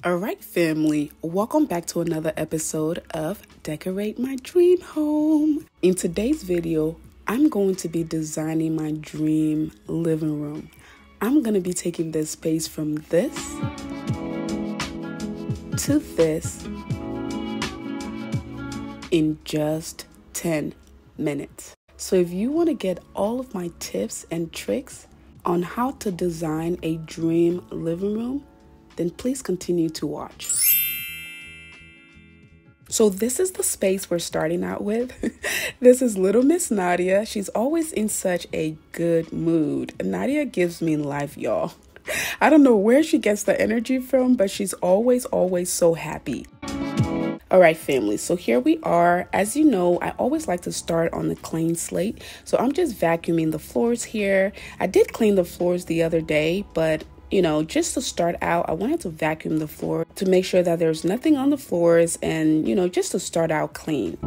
All right, family, welcome back to another episode of Decorate My Dream Home. In today's video, I'm going to be designing my dream living room. I'm going to be taking this space from this to this in just 10 minutes. So if you want to get all of my tips and tricks on how to design a dream living room, then please continue to watch. So this is the space we're starting out with. This is little Miss Nadia. She's always in such a good mood. Nadia gives me life, y'all. I don't know where she gets the energy from, but she's always so happy. All right, family, so here we are. As you know, I always like to start on the clean slate. So I'm just vacuuming the floors here. I did clean the floors the other day, but just to start out, I wanted to vacuum the floor to make sure that there's nothing on the floors and, just to start out clean.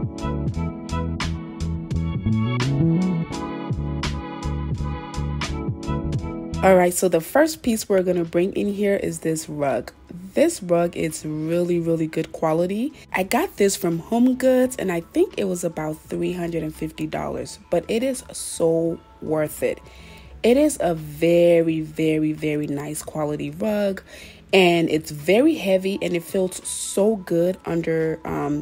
All right, so the first piece we're going to bring in here is this rug. This rug is really good quality. I got this from Home Goods and I think it was about $350, but it is so worth it. It is a very nice quality rug, and it's very heavy and it feels so good under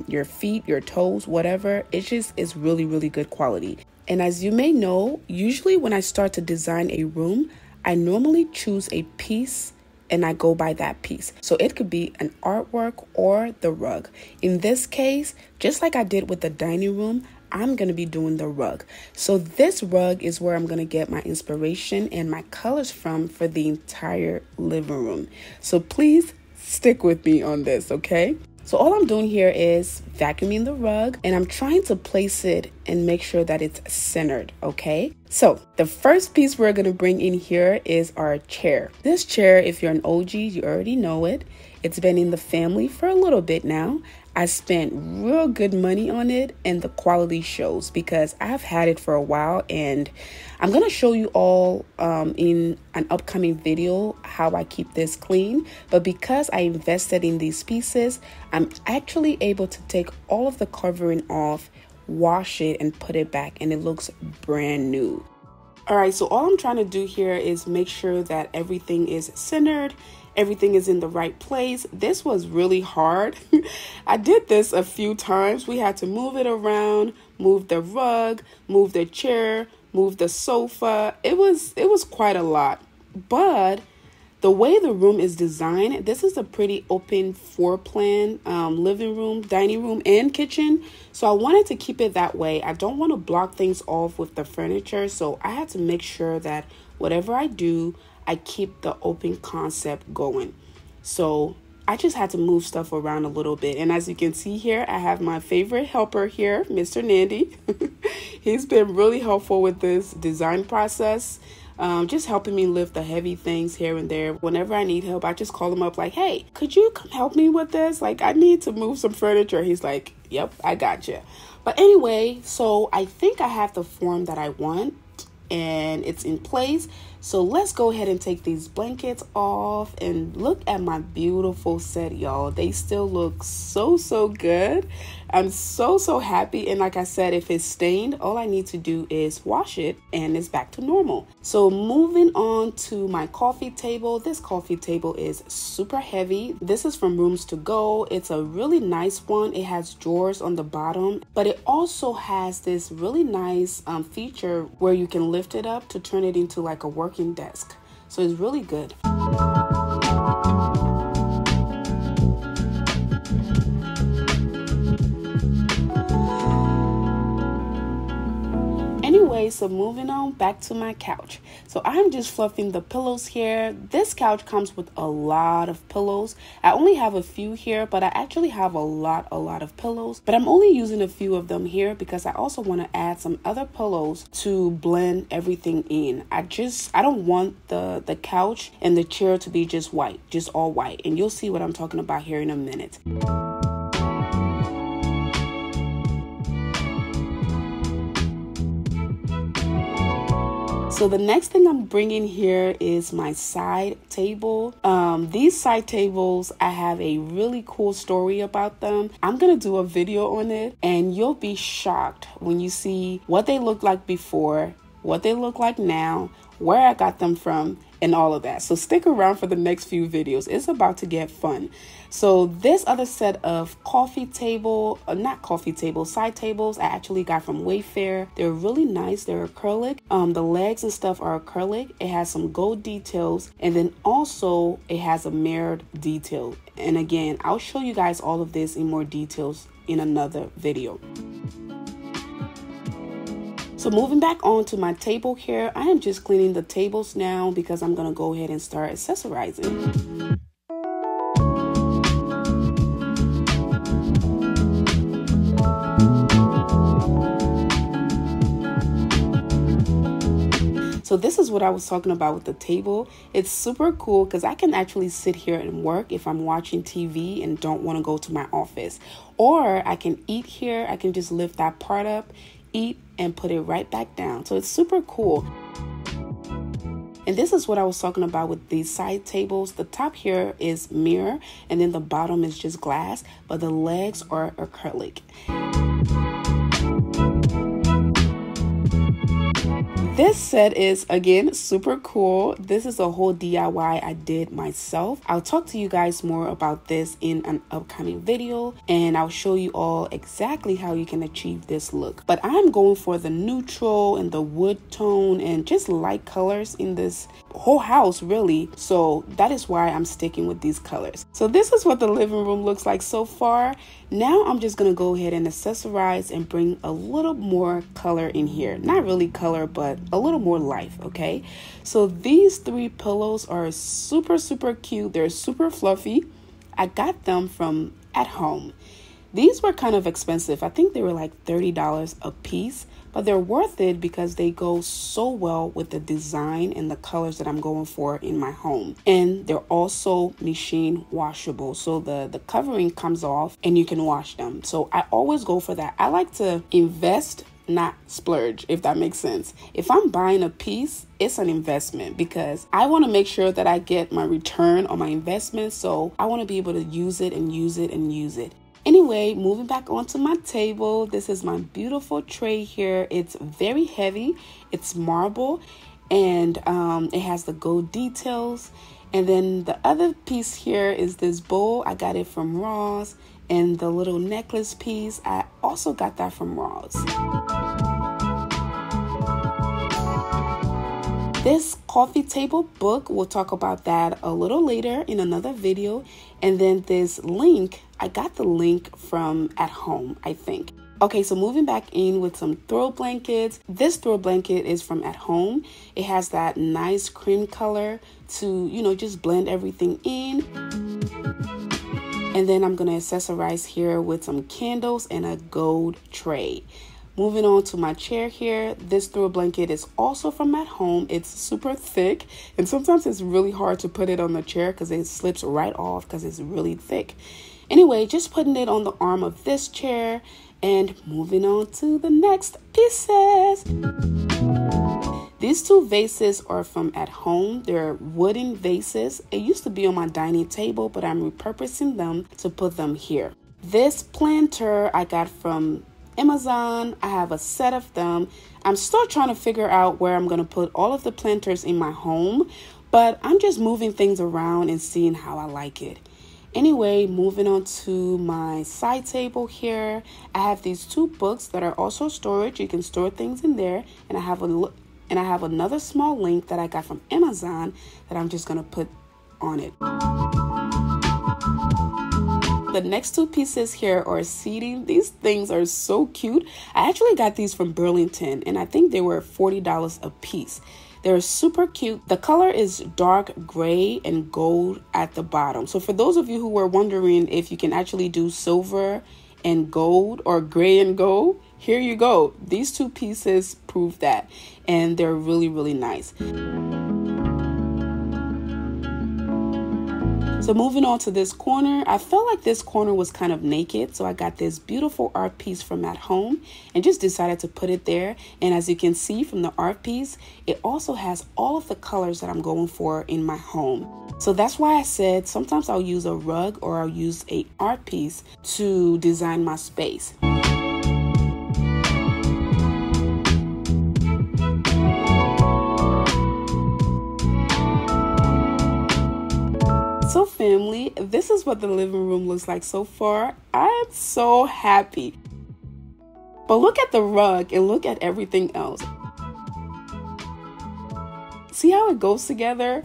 your feet, your toes, whatever. It just is really good quality. And as you may know, usually when I start to design a room, I normally choose a piece and I go by that piece. So it could be an artwork or the rug. In this case, just like I did with the dining room, I'm going to be doing the rug. So this rug is where I'm going to get my inspiration and my colors from for the entire living room. So please stick with me on this, okay? So all I'm doing here is vacuuming the rug and I'm trying to place it and make sure that it's centered, okay? So the first piece we're going to bring in here is our chair. This chair, if you're an OG, you already know it. It's been in the family for a little bit now. I spent real good money on it and the quality shows because I've had it for a while, and I'm going to show you all in an upcoming video how I keep this clean. But because I invested in these pieces, I'm actually able to take all of the covering off, wash it and put it back, and it looks brand new. All right, so all I'm trying to do here is make sure that everything is centered. Everything is in the right place. This was really hard. I did this a few times. We had to move it around, move the rug, move the chair, move the sofa. It was quite a lot. But the way the room is designed, this is a pretty open floor plan, living room, dining room, and kitchen. So I wanted to keep it that way. I don't want to block things off with the furniture. So I had to make sure that whatever I do, I keep the open concept going. So I just had to move stuff around a little bit. And as you can see here, I have my favorite helper here, Mr. Nandy. He's been really helpful with this design process, just helping me lift the heavy things here and there. Whenever I need help, I just call him up like, hey, could you come help me with this? Like, I need to move some furniture. He's like, yep, I got you. But anyway, so I think I have the form that I want and it's in place. So let's go ahead and take these blankets off and look at my beautiful set, y'all. They still look so good. I'm so happy. And like I said, if it's stained, all I need to do is wash it and it's back to normal. So moving on to my coffee table. This coffee table is super heavy. This is from Rooms to Go. It's a really nice one. It has drawers on the bottom, but it also has this really nice feature where you can lift it up to turn it into like a working desk. So it's really good. Anyway, so moving on back to my couch. So I'm just fluffing the pillows here. This couch comes with a lot of pillows. I only have a few here, but I actually have a lot of pillows. But I'm only using a few of them here because I also want to add some other pillows to blend everything in. I don't want the couch and the chair to be just white, just all white. And you'll see what I'm talking about here in a minute. So the next thing I'm bringing here is my side table. These side tables, I have a really cool story about them. I'm gonna do a video on it and you'll be shocked when you see what they look like before, what they look like now, where I got them from, and all of that. So stick around for the next few videos. It's about to get fun. So this other set of side tables I actually got from Wayfair. They're really nice. They're acrylic. The legs and stuff are acrylic. It has some gold details, and then also it has a mirrored detail. And again, I'll show you guys all of this in more details in another video. So moving back on to my table here, I am just cleaning the tables now because I'm gonna go ahead and start accessorizing. So this is what I was talking about with the table. It's super cool because I can actually sit here and work if I'm watching TV and don't want to go to my office. Or I can eat here. I can just lift that part up, eat, and put it right back down. So it's super cool. And this is what I was talking about with these side tables. The top here is mirror and then the bottom is just glass, but the legs are acrylic. This set is, again, super cool. This is a whole DIY I did myself. I'll talk to you guys more about this in an upcoming video, and I'll show you all exactly how you can achieve this look. But I'm going for the neutral and the wood tone and just light colors in this whole house, really. So that is why I'm sticking with these colors. So this is what the living room looks like so far. Now I'm just gonna go ahead and accessorize and bring a little more color in here. Not really color, but a little more life, okay? So these three pillows are super cute. They're super fluffy. I got them from At Home. These were kind of expensive. I think they were like $30 a piece, but they're worth it because they go so well with the design and the colors that I'm going for in my home. And they're also machine washable. So the covering comes off and you can wash them. So I always go for that. I like to invest, not splurge, if that makes sense. If I'm buying a piece, it's an investment because I want to make sure that I get my return on my investment. So I want to be able to use it and use it and use it. Anyway, moving back onto my table, this is my beautiful tray here. It's very heavy. It's marble and it has the gold details. And then the other piece here is this bowl. I got it from Ross. And the little necklace piece, I also got that from Ross. This coffee table book, we'll talk about that a little later in another video. And then this link, I got the link from At Home, I think. Okay, so moving back in with some throw blankets. This throw blanket is from At Home. It has that nice cream color to, you know, just blend everything in. And then I'm going to accessorize here with some candles and a gold tray. Moving on to my chair here, this throw blanket is also from At Home. It's super thick and sometimes it's really hard to put it on the chair because it slips right off because it's really thick. Anyway, just putting it on the arm of this chair and moving on to the next pieces. These two vases are from At Home. They're wooden vases. It used to be on my dining table, but I'm repurposing them to put them here. This planter I got from Amazon. I have a set of them. I'm still trying to figure out where I'm going to put all of the planters in my home, but I'm just moving things around and seeing how I like it. Anyway, moving on to my side table here. I have these two books that are also storage. You can store things in there, and I have another small link that I got from Amazon that I'm just going to put on it. The next two pieces here are seating. These things are so cute. I actually got these from Burlington and I think they were $40 a piece. They're super cute. The color is dark gray and gold at the bottom. So for those of you who were wondering if you can actually do silver and gold or gray and gold, here you go. These two pieces prove that, and they're really nice. So moving on to this corner, I felt like this corner was kind of naked. So I got this beautiful art piece from at home and just decided to put it there. And as you can see from the art piece, it also has all of the colors that I'm going for in my home. So that's why I said sometimes I'll use a rug or I'll use an art piece to design my space. So family, this is what the living room looks like so far. I'm so happy. But look at the rug and look at everything else. See how it goes together?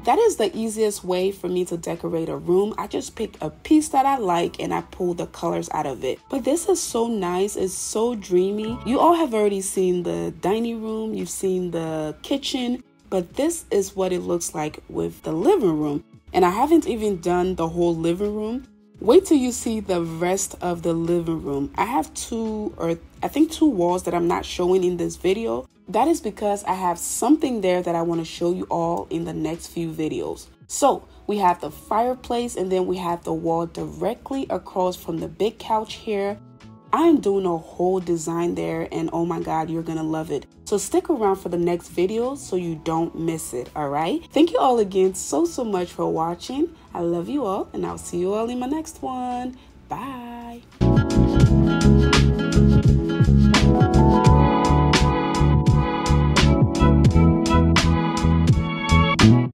That is the easiest way for me to decorate a room. I just pick a piece that I like and I pull the colors out of it. But this is so nice. It's so dreamy. You all have already seen the dining room. You've seen the kitchen. But this is what it looks like with the living room. And I haven't even done the whole living room. Wait till you see the rest of the living room. I have two walls that I'm not showing in this video. That is because I have something there that I want to show you all in the next few videos. So we have the fireplace and then we have the wall directly across from the big couch here. I'm doing a whole design there and oh my god, you're gonna love it. So stick around for the next video so you don't miss it, all right? Thank you all again so much for watching. I love you all and I'll see you all in my next one. Bye.